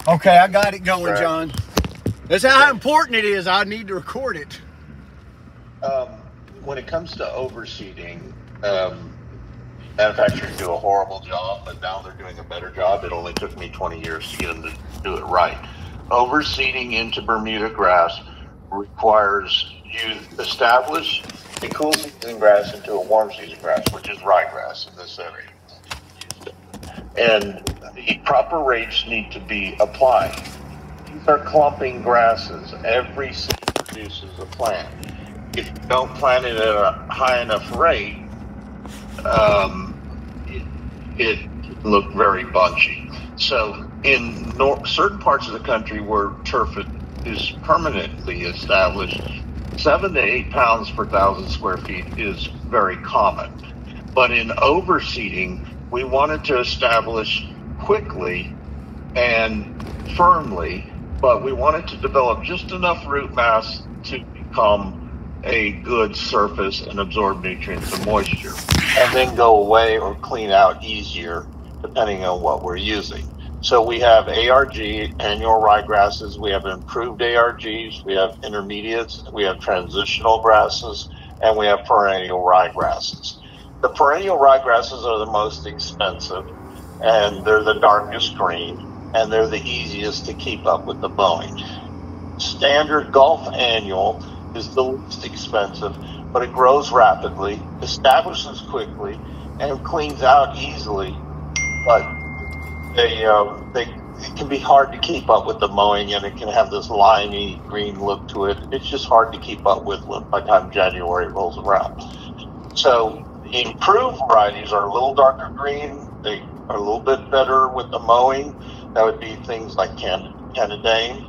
Okay, I got it going, Right. John. That's how important it is. I need to record it. When it comes to overseeding, manufacturers do a horrible job, but now they're doing a better job. It only took me 20 years to get them to do it right. Overseeding into Bermuda grass requires you establish a cool season grass into a warm season grass, which is ryegrass in this area. And the proper rates need to be applied. These are clumping grasses. Every seed produces a plant. If you don't plant it at a high enough rate, it can look very bunchy. So in certain parts of the country where turf is permanently established, 7 to 8 pounds per 1,000 square feet is very common. But in overseeding, we wanted to establish quickly and firmly, but we wanted to develop just enough root mass to become a good surface and absorb nutrients and moisture, and then go away or clean out easier depending on what we're using. So we have ARG, annual ryegrasses, we have improved ARGs, we have intermediates, we have transitional grasses, and we have perennial ryegrasses. The perennial ryegrasses are the most expensive, and they're the darkest green, and they're the easiest to keep up with the mowing. Standard Gulf annual is the least expensive, but it grows rapidly, establishes quickly, and cleans out easily. But it can be hard to keep up with the mowing, and it can have this limey green look to it. It's just hard to keep up with by the time January rolls around. So the improved varieties are a little darker green. They are a little bit better with the mowing. That would be things like Canadane,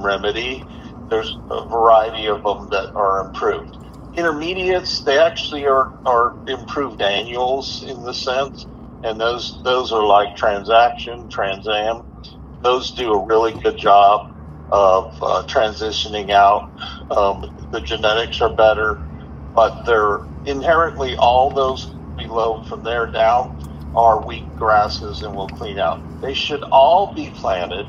Remedy. There's a variety of them that are improved. Intermediates, they actually are improved annuals in the sense, and those are like Transaction, Transam. Those do a really good job of transitioning out. The genetics are better, but they're inherently, all those below from there down are weak grasses and will clean out. They should all be planted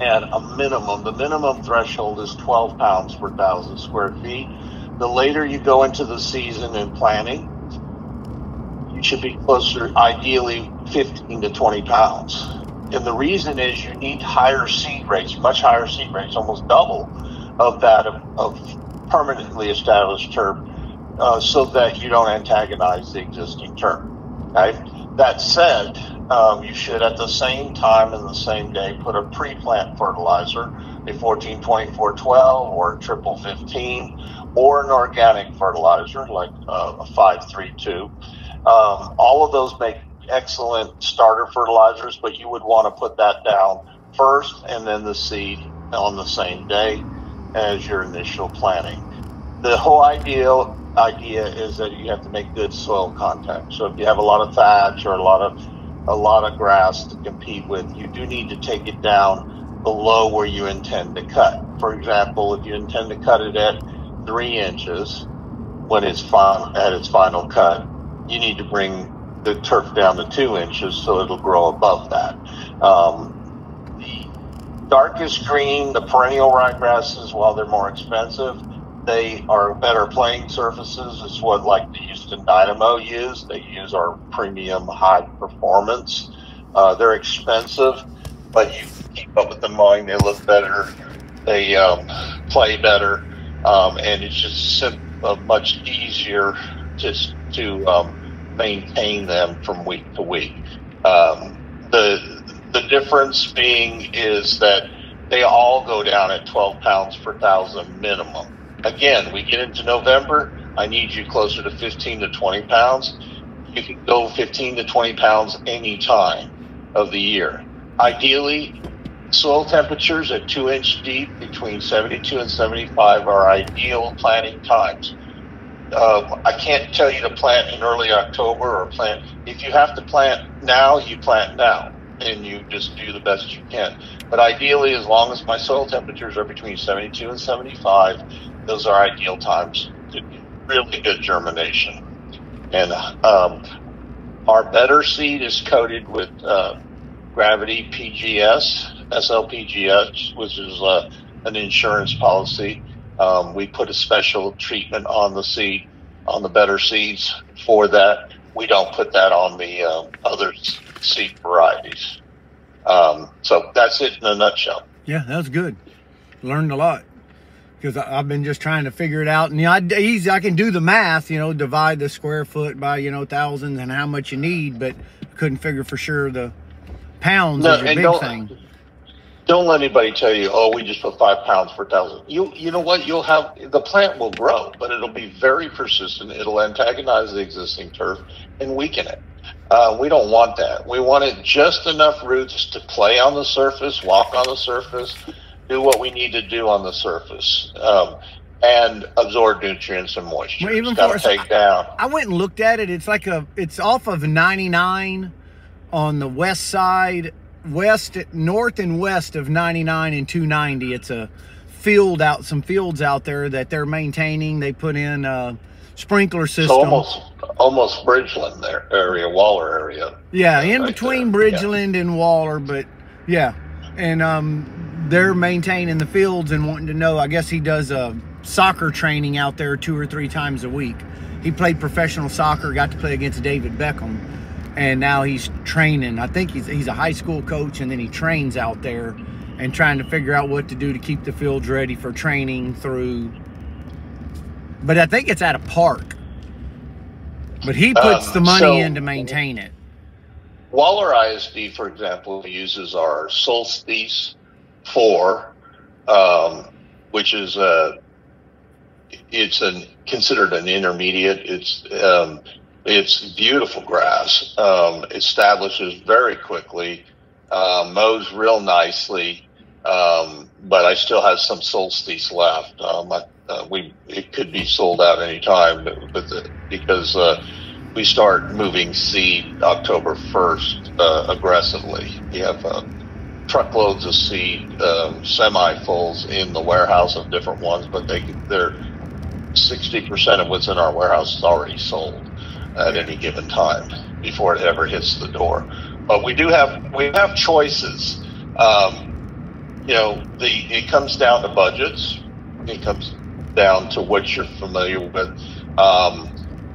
at a minimum. The minimum threshold is 12 pounds per 1,000 square feet. The later you go into the season in planting, you should be closer, ideally 15 to 20 pounds. And the reason is you need higher seed rates, much higher seed rates, almost double of that of permanently established turf, so that you don't antagonize the existing turf. Okay? That said, you should at the same time in the same day put a pre-plant fertilizer, a 14-24-12 or a triple 15, or an organic fertilizer like a 5-3-2. All of those make excellent starter fertilizers, but you would want to put that down first and then the seed on the same day as your initial planting. The whole idea is that you have to make good soil contact. So if you have a lot of thatch or a lot of grass to compete with, you do need to take it down below where you intend to cut. For example, if you intend to cut it at 3 inches when it's at its final cut, you need to bring the turf down to 2 inches so it'll grow above that. The darkest green, the perennial ryegrasses, while they're more expensive, they are better playing surfaces. It's what like the Houston Dynamo use. They use our premium high performance. They're expensive, but you keep up with the mowing. They look better. They play better, and it's just much easier to maintain them from week to week. The difference being is that they all go down at 12 pounds per 1,000 minimum. Again, we get into November, I need you closer to 15 to 20 pounds. You can go 15 to 20 pounds any time of the year. Ideally, soil temperatures at 2 inch deep between 72 and 75 are ideal planting times. I can't tell you to plant in early October or plant. If you have to plant now, you plant now, and you just do the best you can. But ideally, as long as my soil temperatures are between 72 and 75, those are ideal times to get really good germination. And our better seed is coated with gravity PGS, SLPGS, which is an insurance policy. We put a special treatment on the seed, on the better seeds for that. We don't put that on the other seed varieties. So that's it in a nutshell. Yeah, that was good. Learned a lot, because I've been just trying to figure it out. And I can do the math, divide the square foot by thousands and how much you need, but I couldn't figure for sure the pounds is a big thing. Don't let anybody tell you, oh, we just put 5 pounds per thousand. You know what? The plant will grow, but it'll be very persistent. It'll antagonize the existing turf and weaken it. We don't want that. We wanted just enough roots to play on the surface, walk on the surface, do what we need to do on the surface, and absorb nutrients and moisture. Well, it's got to take down. I went and looked at it. It's off of 99 on the west side, north and west of 99 and 290. It's a field some fields out there that they're maintaining. They put in a sprinkler system. So almost Bridgeland there area, Waller area. Yeah, in right between there. Bridgeland and Waller, but yeah. And they're maintaining the fields and wanting to know. I guess he does soccer training out there 2 or 3 times a week. He played professional soccer, got to play against David Beckham, and now he's training. I think he's a high school coach, and then he trains out there and trying to figure out what to do to keep the fields ready for training through. But I think it's at a park. But he puts the money in to maintain it. Waller ISD, for example, uses our Solstice 4, which is considered an intermediate. It's beautiful grass. Establishes very quickly, mows real nicely, but I still have some Solstice left. It could be sold out any time, because we start moving seed October 1st aggressively. We have truckloads of seed, semi-fulls in the warehouse of different ones, but they're 60% of what's in our warehouse is already sold at any given time before it ever hits the door. But we have choices. It comes down to budgets. It comes down to what you're familiar with.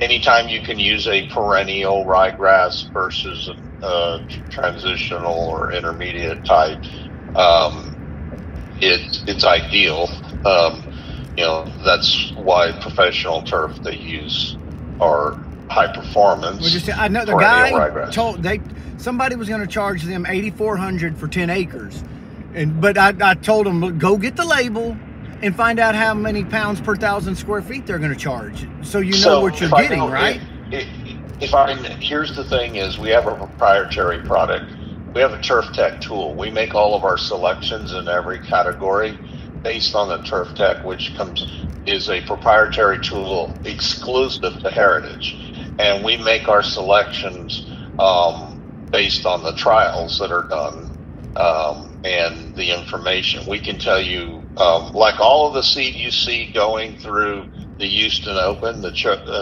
Anytime you can use a perennial ryegrass versus a transitional or intermediate type, it's ideal. That's why professional turf they use are high performance. I know the guy told somebody was going to charge them $8,400 for 10 acres, but I told them, look, go get the label and find out how many pounds per 1,000 square feet they're going to charge, so you know what you're getting, right? Here's the thing: is we have a proprietary product. We have a Turf Tech tool. We make all of our selections in every category based on the Turf Tech, which is a proprietary tool exclusive to Heritage, and we make our selections based on the trials that are done and the information. We can tell you. Like all of the seed you see going through the Houston Open, the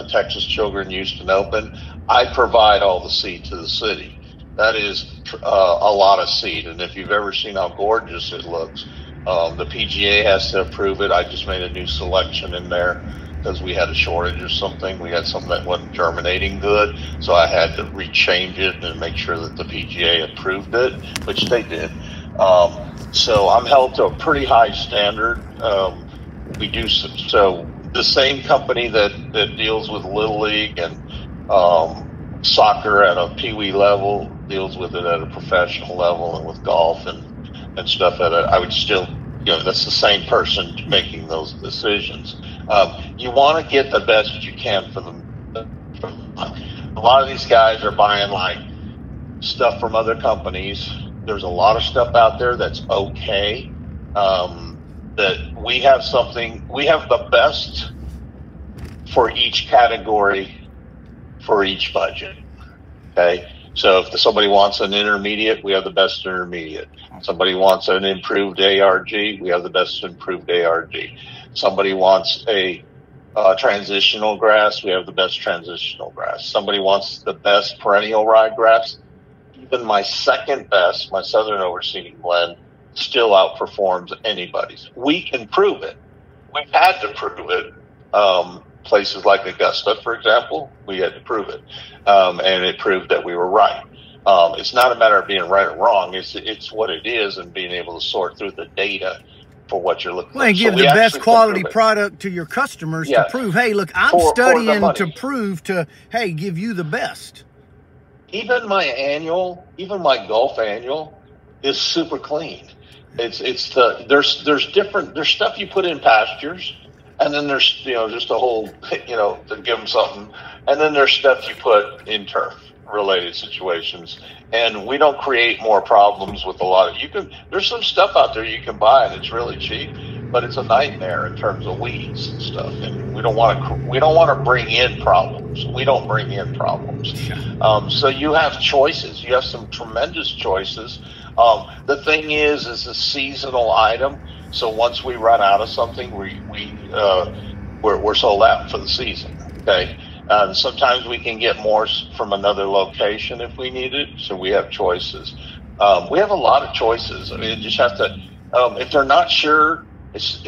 Texas Children Houston Open, I provide all the seed to the city. That is a lot of seed, and if you've ever seen how gorgeous it looks, the PGA has to approve it. I just made a new selection in there because we had a shortage of something. We had something that wasn't germinating good, so I had to rechange it and make sure that the PGA approved it, which they did. So I'm held to a pretty high standard. We do so. The same company that deals with Little League and soccer at a peewee level deals with it at a professional level, and with golf and stuff at it. I would still, that's the same person making those decisions. You want to get the best you can for them. A lot of these guys are buying like stuff from other companies. There's a lot of stuff out there that's okay. That we have the best for each category for each budget. Okay. So if somebody wants an intermediate, we have the best intermediate. Somebody wants an improved ARG, we have the best improved ARG. Somebody wants a transitional grass, we have the best transitional grass. Somebody wants the best perennial ryegrass, even my second best, my Southern Overseeding blend, still outperforms anybody's. We can prove it. We've had to prove it. Places like Augusta, for example, we had to prove it, and it proved that we were right. It's not a matter of being right or wrong. It's what it is, and being able to sort through the data for what you're looking for. And give the best quality product to your customers to prove, hey, look, I'm studying to prove to, hey, give you the best. Even my Gulf annual is super clean. There's stuff you put in pastures, and then there's, just a whole, to give them something. And then there's stuff you put in turf related situations. And we don't create more problems with a lot of, there's some stuff out there you can buy and it's really cheap, but it's a nightmare in terms of weeds and stuff. And we don't want to bring in problems. We don't bring in problems. So you have choices. You have some tremendous choices. The thing is a seasonal item. So once we run out of something, we're sold out for the season. Okay. Sometimes we can get more from another location if we need it. So we have choices. We have a lot of choices. I mean, you just have to, if they're not sure,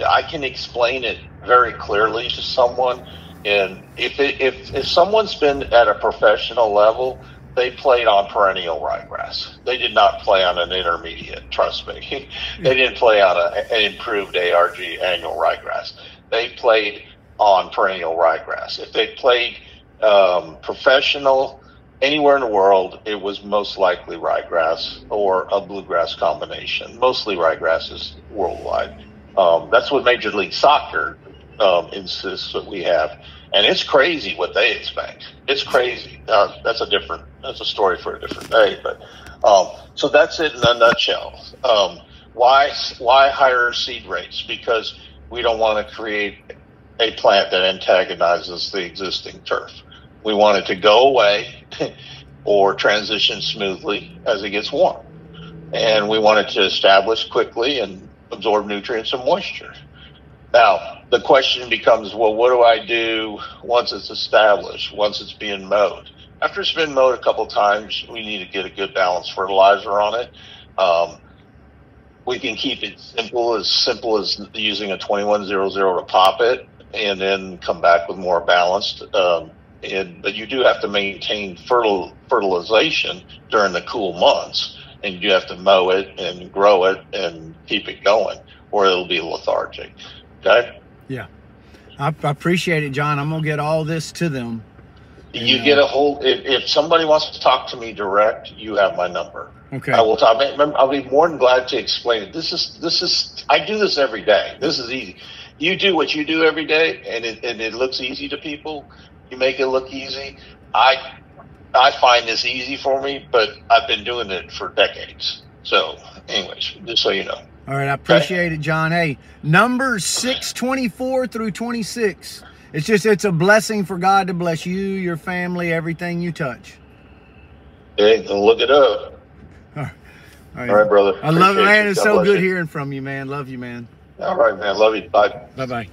I can explain it very clearly to someone. And if someone's been at a professional level, they played on perennial ryegrass. They did not play on an intermediate, trust me. They didn't play on an improved ARG annual ryegrass. They played on perennial ryegrass. If they played professional anywhere in the world, it was most likely ryegrass or a bluegrass combination. Mostly ryegrasses worldwide. That's what Major League Soccer insists that we have. And it's crazy what they expect. It's crazy. That's a story for a different day. But so that's it in a nutshell. Why higher seed rates? Because we don't want to create a plant that antagonizes the existing turf. We want it to go away or transition smoothly as it gets warm. And we want it to establish quickly and absorb nutrients and moisture. Now, the question becomes, well, what do I do once it's established, once it's being mowed? After it's been mowed a couple times, we need to get a good balanced fertilizer on it. We can keep it simple as using a 2100 to pop it and then come back with more balanced. But you do have to maintain fertilization during the cool months, and you do have to mow it and grow it and keep it going, or it'll be lethargic. Okay? Yeah. I appreciate it, John. I'm going to get all this to them. You get a hold, if somebody wants to talk to me direct, you have my number. Okay. I'll be more than glad to explain it. This is, I do this every day. This is easy. You do what you do every day, and it looks easy to people. You make it look easy. I find this easy for me, but I've been doing it for decades. So anyways, just so you know. All right, I appreciate it, John. Hey, numbers 624 through 26. It's a blessing for God to bless you, your family, everything you touch. Hey, look it up. All right, brother. I love it, man. It's so good hearing from you, man. Love you, man. All right, man. Love you. Bye. Bye-bye.